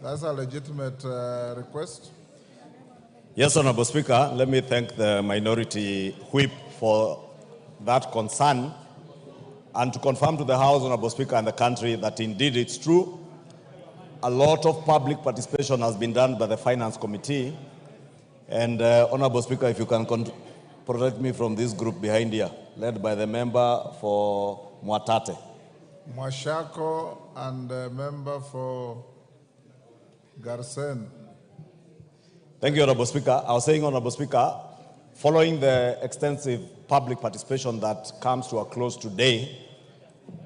That's a legitimate request. Yes, Honorable Speaker, let me thank the Minority Whip for that concern and to confirm to the House, Honorable Speaker, and the country that indeed it's true. A lot of public participation has been done by the Finance Committee. And Honorable Speaker, if you can protect me from this group behind here, led by the member for Mwatate. Mwashako and the member for Garsen. Thank you, Honorable Speaker. I was saying, Honorable Speaker, following the extensive public participation that comes to a close today,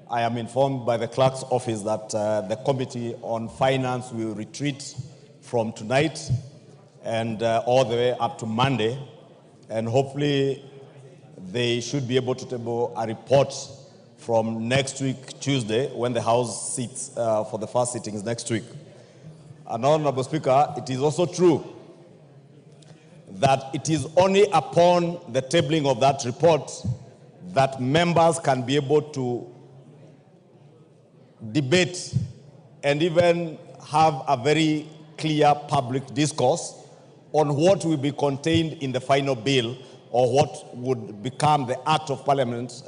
I am informed by the clerk's office that the Committee on Finance will retreat from tonight and all the way up to Monday, and hopefully they should be able to table a report from next week, Tuesday, when the House sits for the first sittings next week. And Honorable Speaker, it is also true that it is only upon the tabling of that report that members can be able to debate and even have a very clear public discourse on what will be contained in the final bill or what would become the Act of Parliament,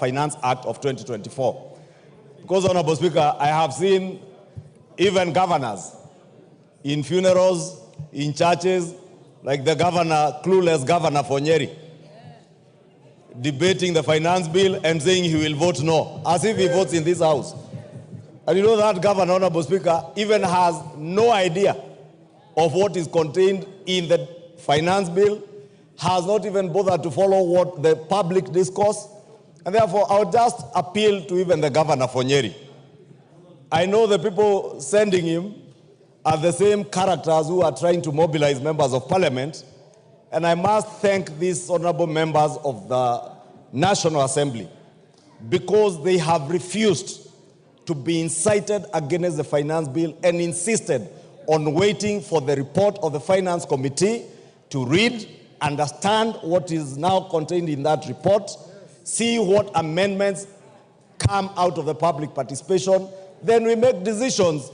Finance Act of 2024. Because, Honorable Speaker, I have seen even governors in funerals, in churches, like the governor, clueless governor for Nyeri, debating the finance bill and saying he will vote no, as if he votes in this house. And you know that governor, Honorable Speaker, even has no idea of what is contained in the finance bill, has not even bothered to follow what the public discourse. And therefore, I would just appeal to even the governor for Nyeri. I know the people sending him are the same characters who are trying to mobilize members of parliament. And I must thank these honorable members of the National Assembly because they have refused to be incited against the finance bill and insisted on waiting for the report of the Finance Committee to read, understand what is now contained in that report, see what amendments come out of the public participation, then we make decisions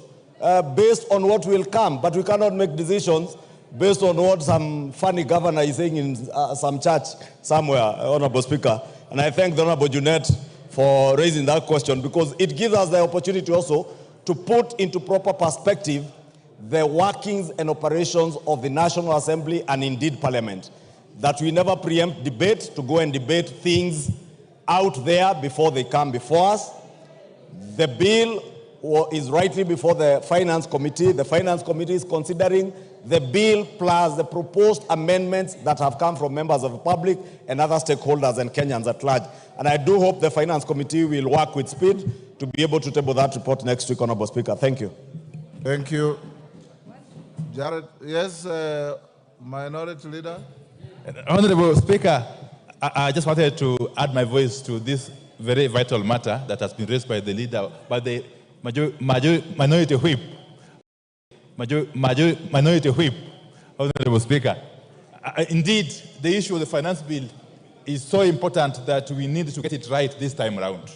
based on what will come. But we cannot make decisions based on what some funny governor is saying in some church somewhere, Honorable Speaker. And I thank the Honorable Junet for raising that question because it gives us the opportunity also to put into proper perspective the workings and operations of the National Assembly and indeed Parliament. That we never preempt debate to go and debate things out there before they come before us. The bill is rightly before the Finance Committee. The Finance Committee is considering the bill plus the proposed amendments that have come from members of the public and other stakeholders and Kenyans at large. And I do hope the Finance Committee will work with speed to be able to table that report next week, Honorable Speaker. Thank you. Thank you. Jared, yes, Minority Leader. Honorable Speaker, I just wanted to add my voice to this very vital matter that has been raised by the leader, by the Minority Whip. Minority Whip, Honorable Speaker. Indeed, the issue of the finance bill is so important that we need to get it right this time around.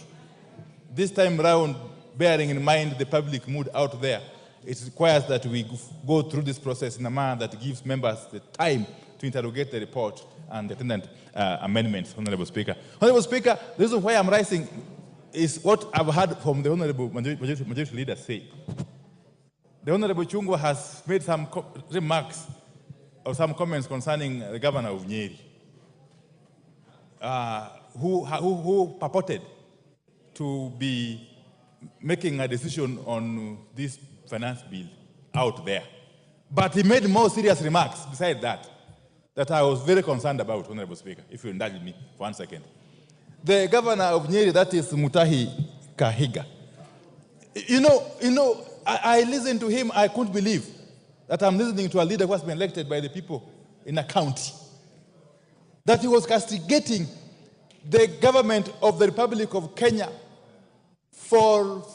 This time around, bearing in mind the public mood out there, it requires that we go through this process in a manner that gives members the time to interrogate the report and the attendant amendments, Honorable Speaker. Honorable Speaker, the reason why I'm rising is what I've heard from the Honorable Majority Leader say. The Honorable Chungwa has made some remarks or some comments concerning the governor of Nyeri, who purported to be making a decision on this finance bill out there. But he made more serious remarks besides that I was very concerned about, Honorable Speaker, if you indulge me for 1 second. The governor of Nyeri, that is Mutahi Kahiga. I listened to him, I couldn't believe that I'm listening to a leader who has been elected by the people in a county. That he was castigating the government of the Republic of Kenya for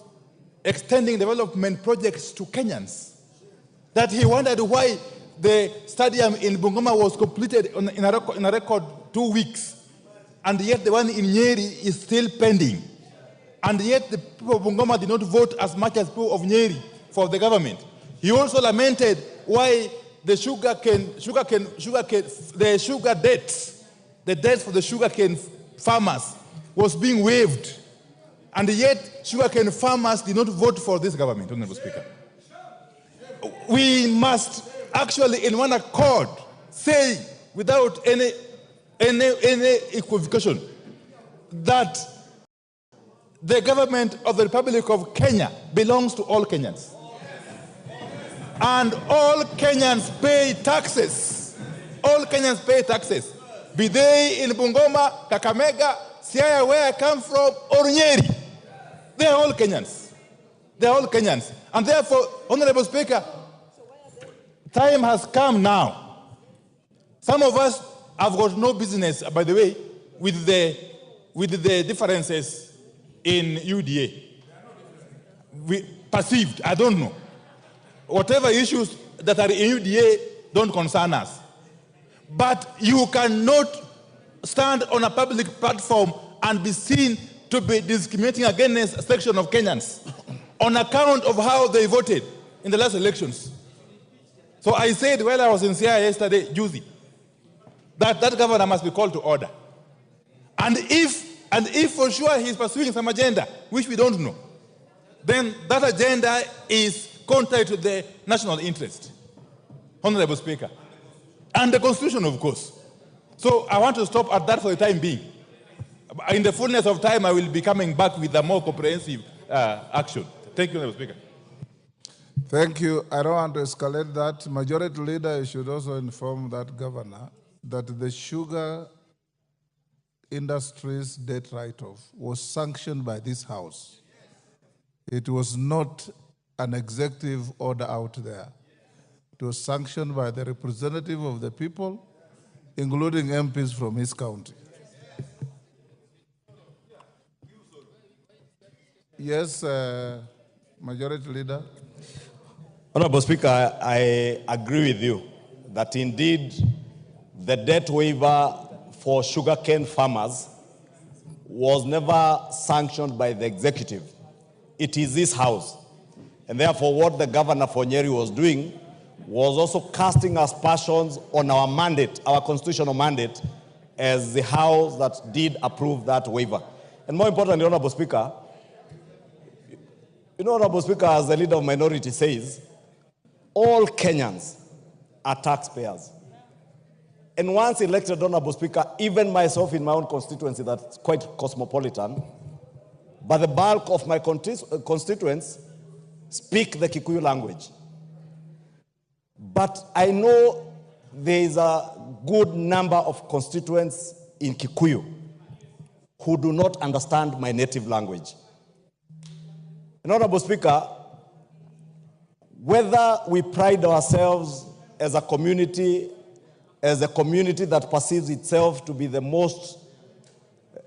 extending development projects to Kenyans. That he wondered why the stadium in Bungoma was completed in a record 2 weeks, and yet the one in Nyeri is still pending. And yet the people of Bungoma did not vote as much as people of Nyeri for the government. He also lamented why the sugar debts, the debts for the sugarcane farmers was being waived. And yet, sugarcane farmers did not vote for this government, Honorable Speaker. We must actually, in one accord, say without any equivocation that the government of the Republic of Kenya belongs to all Kenyans. And all Kenyans pay taxes. All Kenyans pay taxes. Be they in Bungoma, Kakamega, Siaya, where I come from, or Nyeri. They are all Kenyans. They are all Kenyans. And therefore, Honorable Speaker, time has come now. Some of us have got no business, by the way, with the differences in UDA. We perceived, I don't know. Whatever issues that are in UDA don't concern us. But you cannot stand on a public platform and be seen to be discriminating against a section of Kenyans on account of how they voted in the last elections. So I said while I was in Siaya yesterday, Juzi, that governor must be called to order. And if for sure he's pursuing some agenda, which we don't know, then that agenda is contrary to the national interest, Honorable Speaker, and the Constitution, of course. So I want to stop at that for the time being. In the fullness of time, I will be coming back with a more comprehensive action. Thank you, Honorable Speaker. Thank you. I don't want to escalate that. Majority Leader should also inform that governor that the sugar industry's debt write-off was sanctioned by this House. It was not an executive order out there. It was sanctioned by the representative of the people, including MPs from his county. Yes, Majority Leader. Honorable Speaker, I agree with you that indeed the debt waiver for sugarcane farmers was never sanctioned by the executive. It is this House. And therefore, what the governor for Nyeri was doing was also casting aspersions on our mandate, our constitutional mandate, as the House that did approve that waiver. And more importantly, Honorable Speaker, you know, Honorable Speaker, as the leader of minority says, all Kenyans are taxpayers. And once elected, Honorable Speaker, even myself in my own constituency that's quite cosmopolitan, but the bulk of my constituents speak the Kikuyu language. But I know there is a good number of constituents in Kikuyu who do not understand my native language. And Honorable Speaker, whether we pride ourselves as a community that perceives itself to be the most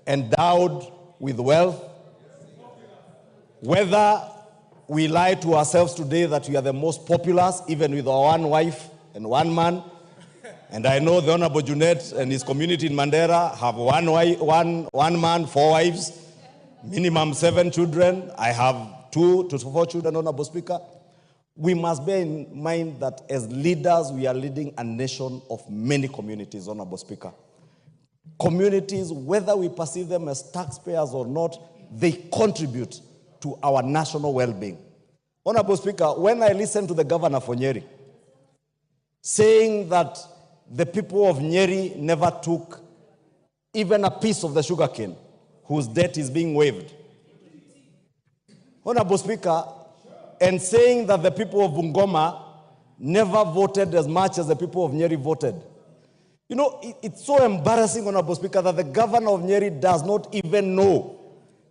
endowed with wealth, whether we lie to ourselves today that we are the most populous, even with our one wife and one man. And I know the Honorable Junet and his community in Mandera have one man, 4 wives, minimum 7 children. I have 2 to 4 children, Honorable Speaker. We must bear in mind that as leaders, we are leading a nation of many communities, Honorable Speaker. Communities, whether we perceive them as taxpayers or not, they contribute to our national well-being. Honorable Speaker, when I listened to the governor for Nyeri saying that the people of Nyeri never took even a piece of the sugarcane whose debt is being waived, Honorable Speaker, and saying that the people of Bungoma never voted as much as the people of Nyeri voted. You know, it's so embarrassing, Honorable Speaker, that the governor of Nyeri does not even know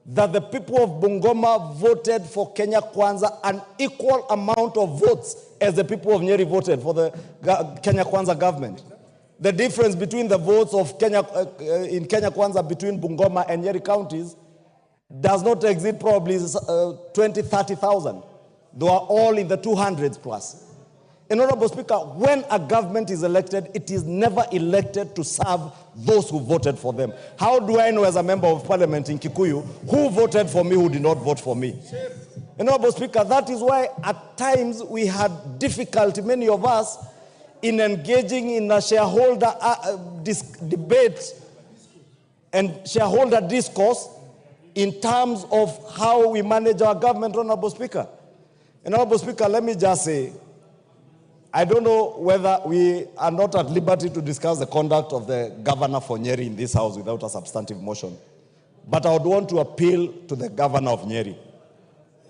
that the people of Bungoma voted for Kenya Kwanza an equal amount of votes as the people of Nyeri voted for the Kenya Kwanza government. The difference between the votes of in Kenya Kwanza between Bungoma and Nyeri counties does not exceed probably 20, 30,000. They are all in the 200s plus. And Honorable Speaker, when a government is elected, it is never elected to serve those who voted for them. How do I know as a member of parliament in Kikuyu who voted for me, who did not vote for me? Honorable Speaker, that is why at times we had difficulty, many of us, in engaging in a shareholder debate and shareholder discourse in terms of how we manage our government, Honorable Speaker. Honorable Speaker, let me just say, I don't know whether we are not at liberty to discuss the conduct of the governor for Nyeri in this house without a substantive motion. But I would want to appeal to the governor of Nyeri.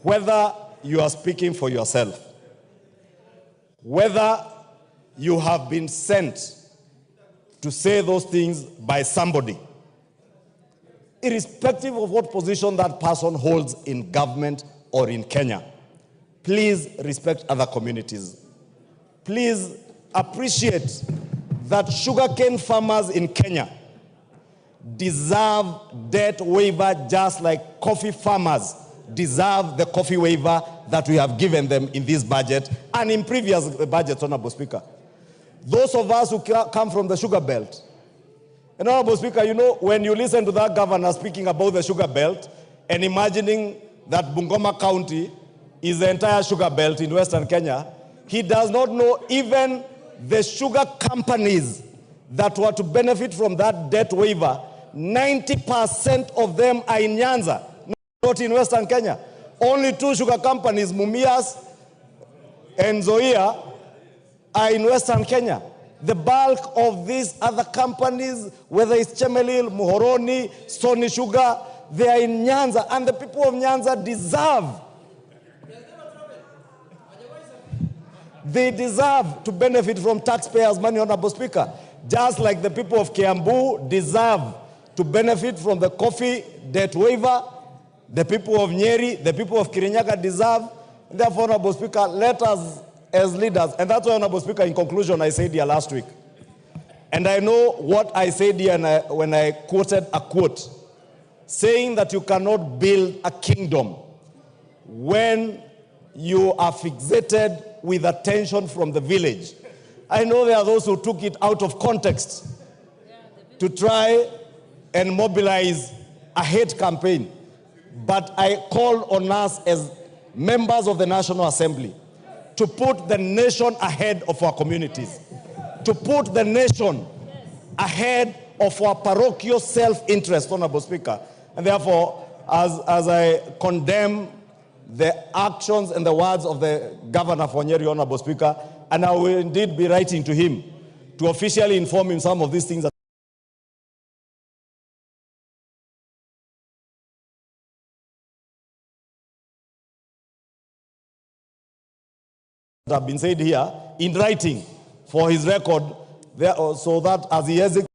Whether you are speaking for yourself, whether you have been sent to say those things by somebody, irrespective of what position that person holds in government or in Kenya, please respect other communities. Please appreciate that sugarcane farmers in Kenya deserve debt waiver just like coffee farmers deserve the coffee waiver that we have given them in this budget and in previous budgets, Honorable Speaker. Those of us who come from the sugar belt, and Honorable Speaker, you know, when you listen to that governor speaking about the sugar belt and imagining that Bungoma County is the entire sugar belt in Western Kenya, he does not know even the sugar companies that were to benefit from that debt waiver. 90% of them are in Nyanza, not in Western Kenya. Only 2 sugar companies, Mumias and Zoia, are in Western Kenya. The bulk of these other companies, whether it's Chemelil, Muhoroni, Sony Sugar, they are in Nyanza, and the people of Nyanza deserve to benefit from taxpayers' money, Honorable Speaker, just like the people of Kiambu deserve to benefit from the coffee debt waiver. The people of Nyeri, the people of Kirinyaga deserve. Therefore, Honorable Speaker, let us as leaders, and that's why, Honorable Speaker, in conclusion, I said here last week, and I know what I said here when I quoted a quote, saying that you cannot build a kingdom when you are fixated with attention from the village. I know there are those who took it out of context to try and mobilize a hate campaign. But I call on us as members of the National Assembly to put the nation ahead of our communities, to put the nation ahead of our parochial self-interest, Honorable Speaker. And therefore, as I condemn the actions and the words of the governor for Nyeri, Honorable Speaker, and I will indeed be writing to him to officially inform him some of these things that have been said here in writing for his record, so that as he executes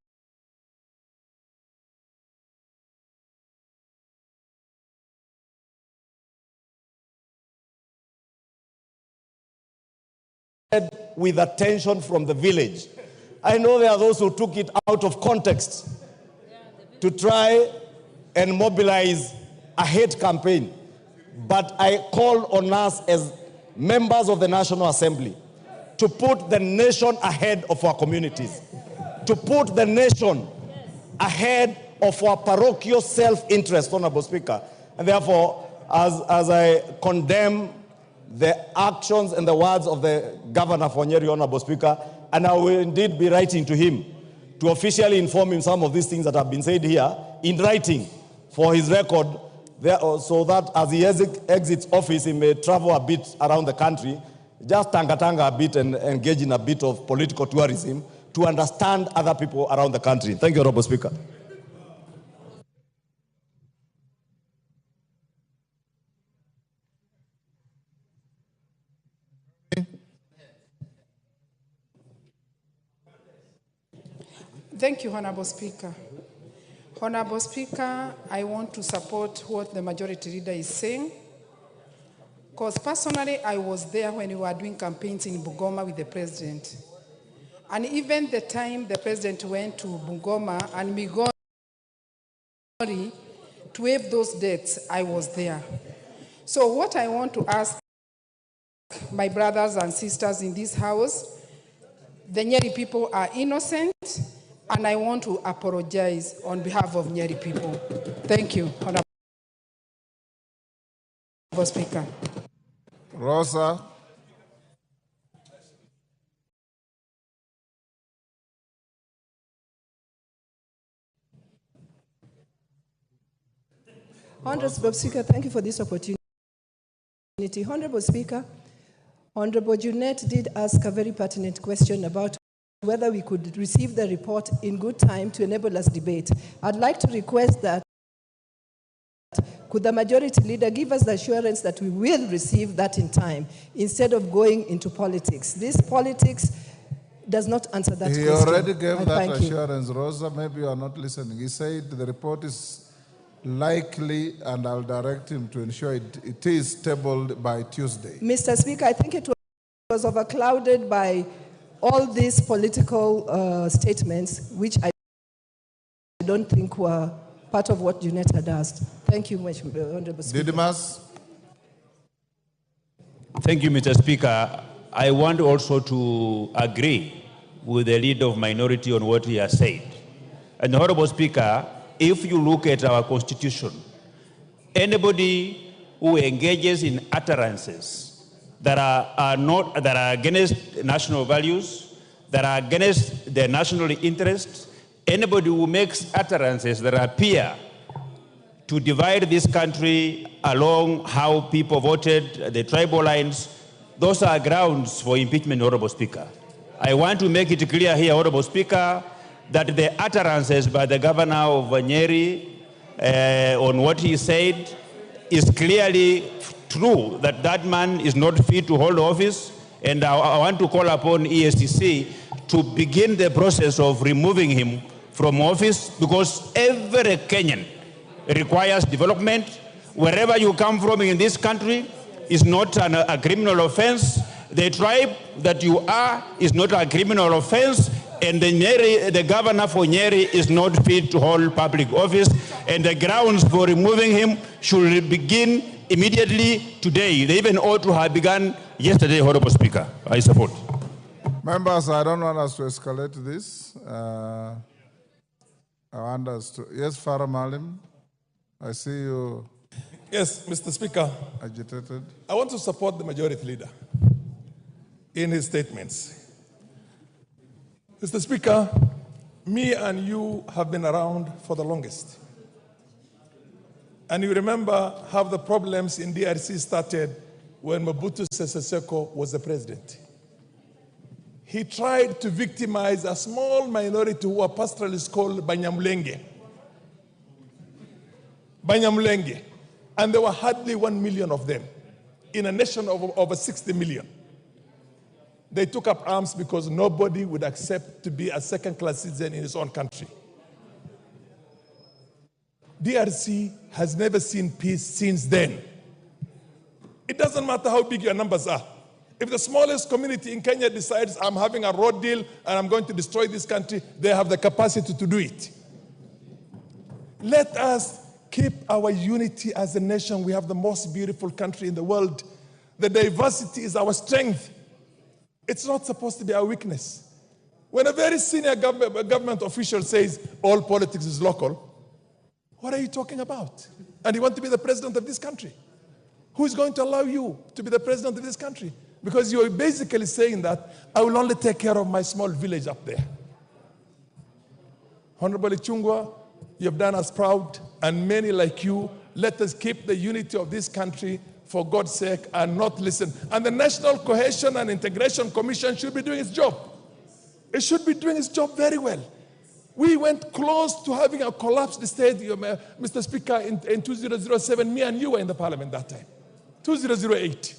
with attention from the village. I know there are those who took it out of context to try and mobilize a hate campaign. But I call on us as members of the National Assembly to put the nation ahead of our communities, to put the nation ahead of our parochial self-interest, Honorable Speaker. And therefore, as I condemn the actions and the words of the governor for Nyeri, Honorable Speaker, and I will indeed be writing to him to officially inform him some of these things that have been said here in writing for his record, so that as he exits office, he may travel a bit around the country, just tanga a bit and engage in a bit of political tourism to understand other people around the country. Thank you, Honorable Speaker. Thank you, Honorable Speaker. Honorable Speaker, I want to support what the Majority Leader is saying, because personally I was there when we were doing campaigns in Bungoma with the President. And even the time the President went to Bungoma and Migori to waive those debts, I was there. So what I want to ask my brothers and sisters in this house, the Nyeri people are innocent, and I want to apologize on behalf of Nyeri people. Thank you, Honorable Honorable Speaker. Rosa. Honorable Speaker, thank you for this opportunity. Honorable Speaker, Honorable Junet did ask a very pertinent question about whether we could receive the report in good time to enable us debate. I'd like to request that could the majority leader give us the assurance that we will receive that in time instead of going into politics. This politics does not answer that question. He already gave that assurance, Rosa. Maybe you are not listening. He said the report is likely, and I'll direct him to ensure it is tabled by Tuesday. Mr. Speaker, I think it was overclouded by all these political statements, which I don't think were part of what Junet had asked. Thank you, Honorable Speaker. Didymus. Thank you, Mr. Speaker. I want also to agree with the leader of minority on what he has said. And Honorable Speaker, if you look at our constitution, anybody who engages in utterances that are against national values, that are against the national interests, anybody who makes utterances that appear to divide this country along how people voted, the tribal lines, those are grounds for impeachment, Honorable Speaker. I want to make it clear here, Honorable Speaker, that the utterances by the governor of Nyeri on what he said is clearly true, that that man is not fit to hold office, and I want to call upon EACC to begin the process of removing him from office, because every Kenyan requires development. Wherever you come from in this country is not a criminal offense. The tribe that you are is not a criminal offense. And the governor for Nyeri is not fit to hold public office, and the grounds for removing him should begin immediately today. They even ought to have begun yesterday, Honorable Speaker. I support. Members, I don't want us to escalate this. I want us to... Yes, Farah Malim, I see you... Yes, Mr. Speaker. Agitated. I want to support the majority leader in his statements. Mr. Speaker, me and you have been around for the longest. And you remember how the problems in DRC started when Mobutu Sese Seko was the president. He tried to victimize a small minority who are pastoralists called Banyamulenge. Banyamulenge. And there were hardly 1 million of them in a nation of over 60 million. They took up arms because nobody would accept to be a second-class citizen in his own country. DRC has never seen peace since then. It doesn't matter how big your numbers are. If the smallest community in Kenya decides, I'm having a road deal and I'm going to destroy this country, they have the capacity to do it. Let us keep our unity as a nation. We have the most beautiful country in the world. The diversity is our strength. It's not supposed to be our weakness. When a very senior government official says all politics is local, what are you talking about? And you want to be the president of this country? Who is going to allow you to be the president of this country? Because you're basically saying that I will only take care of my small village up there. Honorable Chungwa, you have done us proud, and many like you. Let us keep the unity of this country for God's sake and not listen. And the National Cohesion and Integration Commission should be doing its job. It should be doing its job very well. We went close to having a collapsed state, Mr. Speaker, in 2007. Me and you were in the parliament that time. 2008.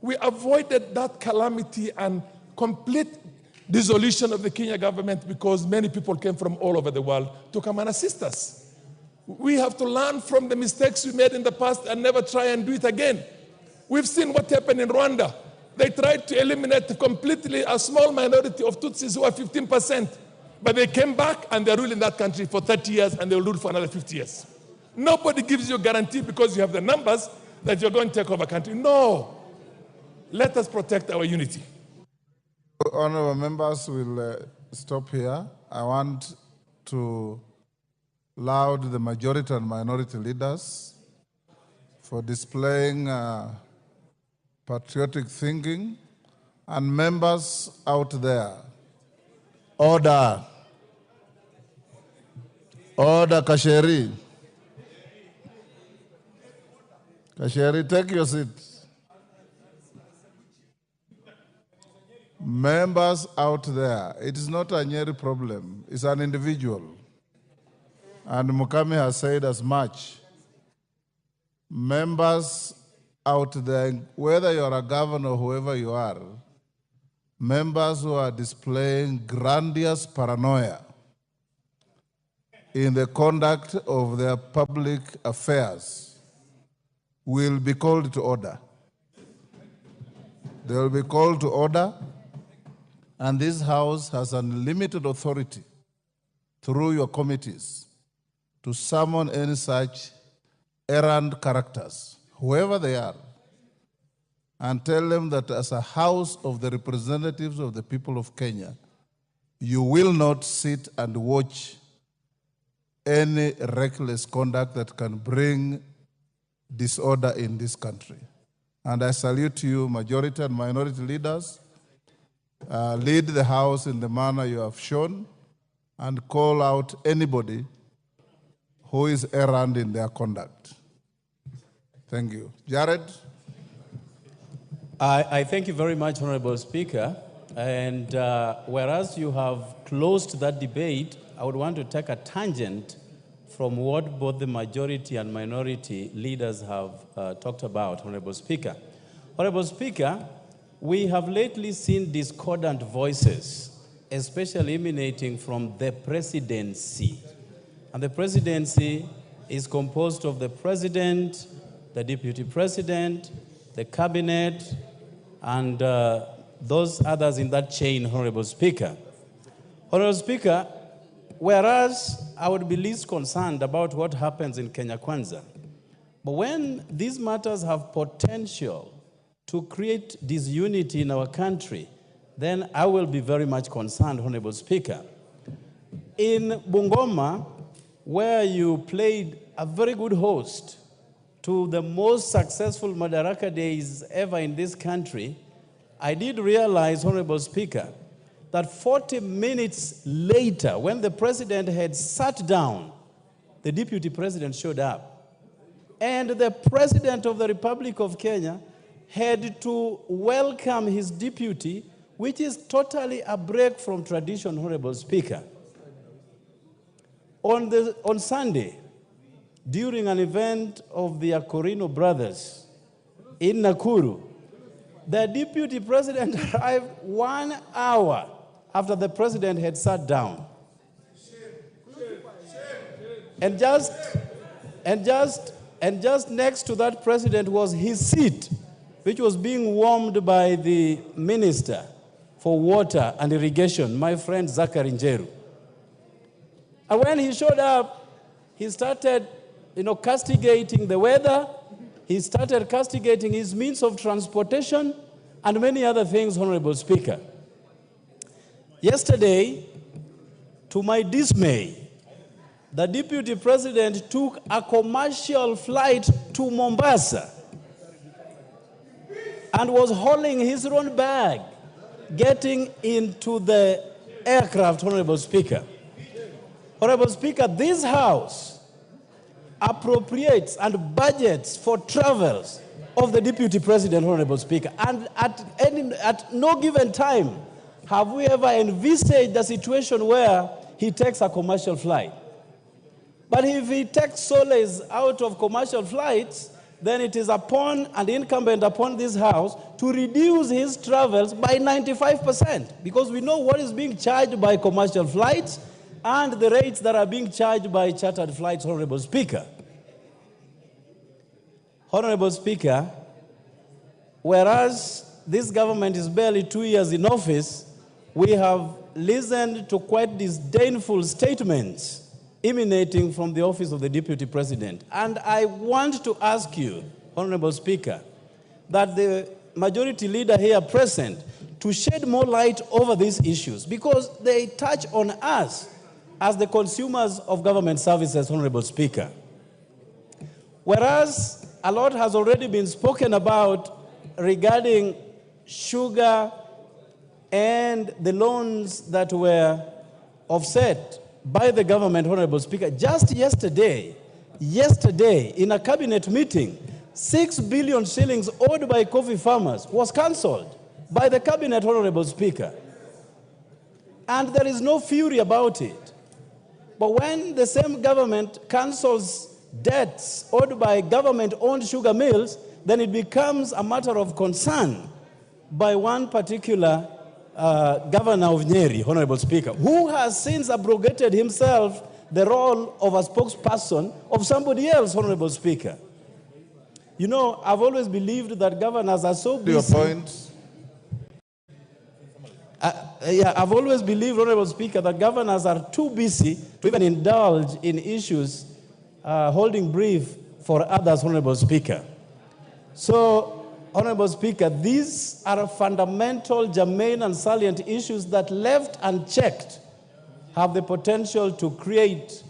We avoided that calamity and complete dissolution of the Kenya government because many people came from all over the world to come and assist us. We have to learn from the mistakes we made in the past and never try and do it again. We've seen what happened in Rwanda. They tried to eliminate completely a small minority of Tutsis who are 15%. But they came back and they're ruling that country for 30 years and they'll rule for another 50 years. Nobody gives you a guarantee because you have the numbers that you're going to take over a country. No. Let us protect our unity. Honorable members, will stop here. I want to allow the majority and minority leaders for displaying patriotic thinking, and members out there. Order. Order, Kasheri. Kasheri, take your seat. Members out there, it is not a Nyeri problem, it's an individual. And Mukami has said as much. Members out there, whether you're a governor or whoever you are, members who are displaying grandiose paranoia in the conduct of their public affairs will be called to order. They will be called to order, and this House has unlimited authority through your committees to summon any such errant characters, whoever they are, and tell them that as a House of the representatives of the people of Kenya, you will not sit and watch any reckless conduct that can bring disorder in this country. And I salute you, majority and minority leaders. Lead the House in the manner you have shown and call out anybody who is errant in their conduct. Thank you. Jared? I thank you very much, Honorable Speaker. And whereas you have closed that debate, I would want to take a tangent from what both the majority and minority leaders have talked about, Honorable Speaker. Honorable Speaker, we have lately seen discordant voices, especially emanating from the presidency. And the presidency is composed of the president, the deputy president, the cabinet, and those others in that chain, Honorable Speaker. Honorable Speaker, whereas I would be least concerned about what happens in Kenya Kwanza, but when these matters have potential to create disunity in our country, then I will be very much concerned, Honorable Speaker. In Bungoma, where you played a very good host to the most successful Madaraka days ever in this country, I did realize, Honorable Speaker, that 40 minutes later, when the president had sat down, the deputy president showed up. And the president of the Republic of Kenya had to welcome his deputy, which is totally a break from tradition, Honorable Speaker. On Sunday, during an event of the Akorino brothers in Nakuru, the deputy president arrived 1 hour after the president had sat down. And just next to that president was his seat, which was being warmed by the Minister for Water and Irrigation, my friend Zachary Njeru. And when he showed up, he started, castigating the weather. He started castigating his means of transportation and many other things, Honorable Speaker. Yesterday, to my dismay, the deputy president took a commercial flight to Mombasa and was hauling his own bag, getting into the aircraft, Honorable Speaker. Honorable Speaker, this House appropriates and budgets for travels of the deputy president, Honorable Speaker. And at no given time have we ever envisaged a situation where he takes a commercial flight. But if he takes solace out of commercial flights, then it is upon and incumbent upon this House to reduce his travels by 95%, because we know what is being charged by commercial flights and the rates that are being charged by chartered flights, Honorable Speaker. Honorable Speaker, whereas this government is barely 2 years in office, we have listened to quite disdainful statements emanating from the office of the Deputy President. And I want to ask you, Honorable Speaker, that the majority leader here present to shed more light over these issues, because they touch on us as the consumers of government services, Honorable Speaker. Whereas a lot has already been spoken about regarding sugar and the loans that were offset by the government, Honorable Speaker. Just yesterday, in a cabinet meeting, 6 billion shillings owed by coffee farmers was cancelled by the cabinet, Honorable Speaker. And there is no fury about it. But when the same government cancels debts owed by government-owned sugar mills, then it becomes a matter of concern by one particular governor of Nyeri, Honorable Speaker, who has since abrogated himself the role of a spokesperson of somebody else, Honorable Speaker. You know, I've always believed that governors are so busy. Your point. I've always believed, Honorable Speaker, that governors are too busy to even indulge in issues holding brief for others, Honorable Speaker. So, Honorable Speaker, these are fundamental, germane, and salient issues that, left unchecked, have the potential to create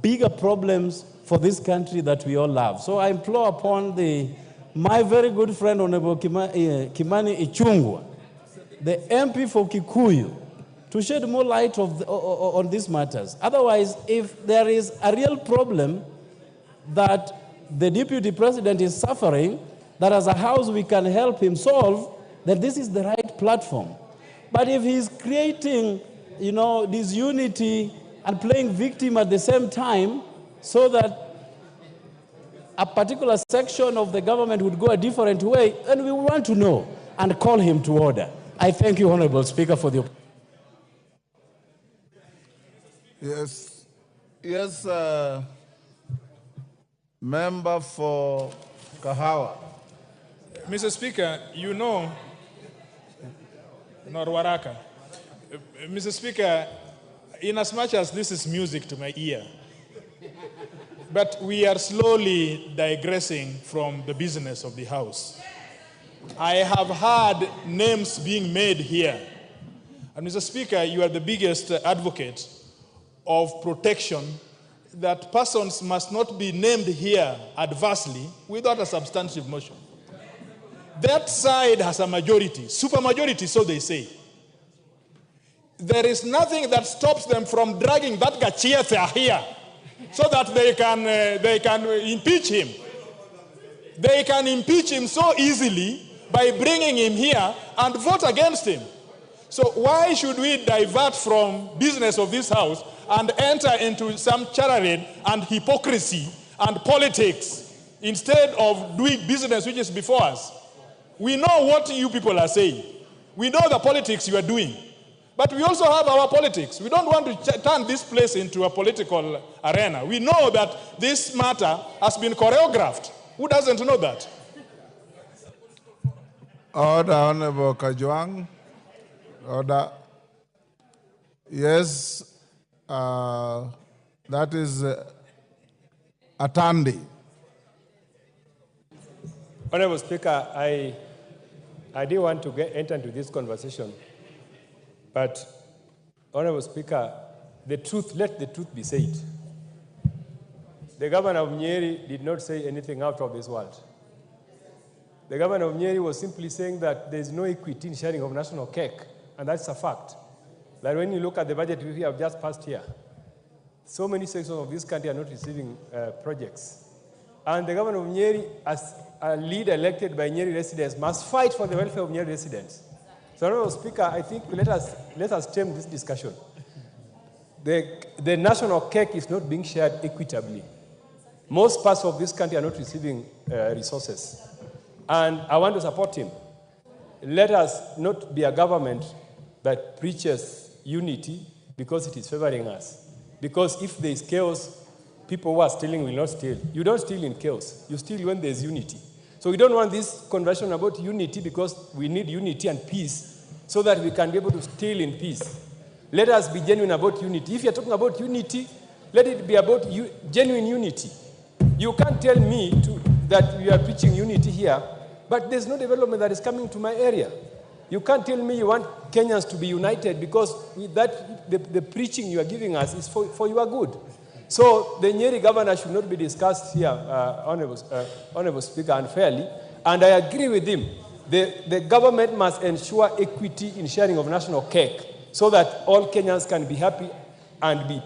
bigger problems for this country that we all love. So I implore upon my very good friend, Honorable Kimani Ichung'wah, the MP for Kikuyu, to shed more light on these matters. Otherwise, if there is a real problem that the Deputy President is suffering, that as a House we can help him solve, then this is the right platform. But if he's creating, disunity and playing victim at the same time, so that a particular section of the government would go a different way, then we want to know and call him to order. I thank you, Honorable Speaker, for the... Yes, member for Kahiga. Mr. Speaker, you know, Norwaraka. Mr. Speaker, inasmuch as this is music to my ear, but we are slowly digressing from the business of the House. I have heard names being made here. And Mr. Speaker, you are the biggest advocate of protection, that persons must not be named here adversely without a substantive motion. That side has a majority, supermajority, so they say. There is nothing that stops them from dragging that Gachagua here so that they can impeach him. They can impeach him so easily by bringing him here and vote against him. So why should we divert from business of this House and enter into some charade and hypocrisy and politics instead of doing business which is before us? We know what you people are saying. We know the politics you are doing. But we also have our politics. We don't want to turn this place into a political arena. We know that this matter has been choreographed. Who doesn't know that? Order, Honorable Kajwang. Order. Yes, that is Atandi. Honorable Speaker, I didn't want to enter into this conversation, but Honorable Speaker, let the truth be said. The governor of Nyeri did not say anything out of this world. The governor of Nyeri was simply saying that there is no equity in sharing of national cake, and that's a fact. Like when you look at the budget we have just passed here, so many sections of this country are not receiving projects. And the governor of Nyeri, as a leader elected by Nyeri residents, must fight for the welfare of Nyeri residents. So, Honorable Speaker, I think let us stem this discussion. The national cake is not being shared equitably. Most parts of this country are not receiving resources. And I want to support him. Let us not be a government that preaches unity because it is favoring us. Because if there is chaos, people who are stealing will not steal. You don't steal in chaos. You steal when there is unity. So we don't want this conversation about unity because we need unity and peace so that we can be able to steal in peace. Let us be genuine about unity. If you're talking about unity, let it be about genuine unity. You can't tell me that you are preaching unity here, but there's no development that is coming to my area. You can't tell me you want Kenyans to be united because the preaching you are giving us is for your good. So the Nyeri governor should not be discussed here, Honorable Speaker, unfairly. And I agree with him. The government must ensure equity in sharing of national cake so that all Kenyans can be happy and be